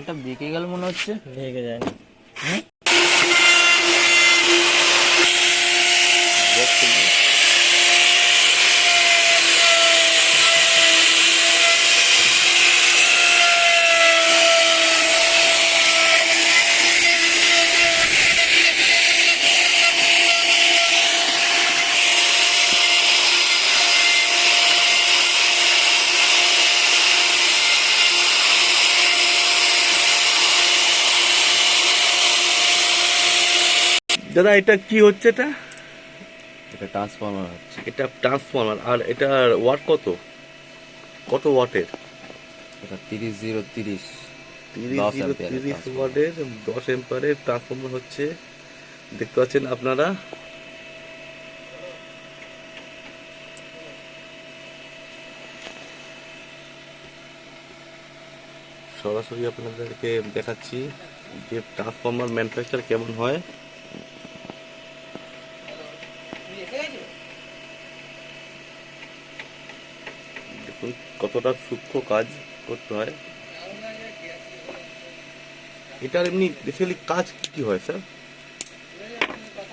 মালটা বেঁকে গেল মনে হচ্ছে। ভেঙে যায় না। দাদা এটা কি হচ্ছে? এটা ট্রান্সফরমার হচ্ছে। এটা ট্রান্সফরমার। আর এটা ওয়াট কত কত ওয়াটের? এটা 30-0-30 30 ওয়াটের 10 এম্পারের ট্রান্সফরমার হচ্ছে। দেখতে পাচ্ছেন আপনারা। সরাসরি আপনাদেরকে দেখাচ্ছি যে ট্রান্সফরমার ম্যানুফ্যাকচার কেমন হয়। দেখুন কতটা সূক্ষ্ম কাজ করতে হয়। এটার এমনি বেসিক্যালি কাজ কি হয় স্যার?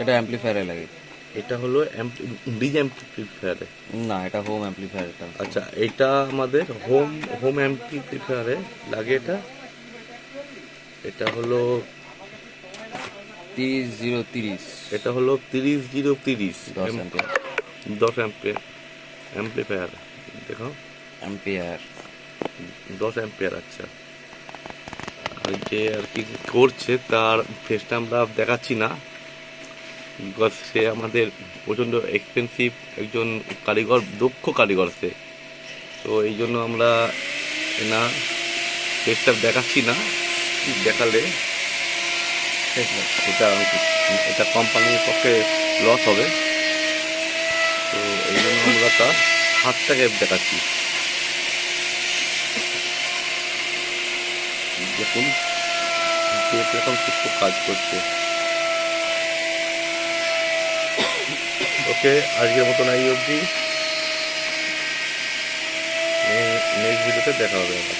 এটা অ্যাম্পলিফায়ারে লাগে। এটা হলো ডিজে অ্যাম্পলিফায়ারে? না, এটা হোম অ্যাম্পলিফায়ার। আচ্ছা, এটা আমাদের হোম হোম অ্যাম্পলিফায়ারে লাগে এটা। এটা হলো 30-0-30। এটা হলো 30-0-30 10 অ্যাম্পিয়ার। 10 ampere amplifier. দেখো অ্যাম্পিয়ার 10 অ্যাম্পিয়ার। আচ্ছা, আর যে আর কি করছে তার ফেসটা আমরা দেখাচ্ছি না, বিকজ সে আমাদের প্রচণ্ড এক্সপেন্সিভ একজন কারিগর, দক্ষ কারিগর সে। তো এই জন্য আমরা না ফেসটা দেখাচ্ছি না, দেখালে এটা এটা কোম্পানির পক্ষে লস হবে। তো এই জন্য আমরা তার হাতটাকে দেখাচ্ছি। দেখুন যে কিরকম কিছু কাজ করছে। ওকে, আজকের মতন এই অবধি। নেক্সট ভিডিওতে দেখা হবে আবার।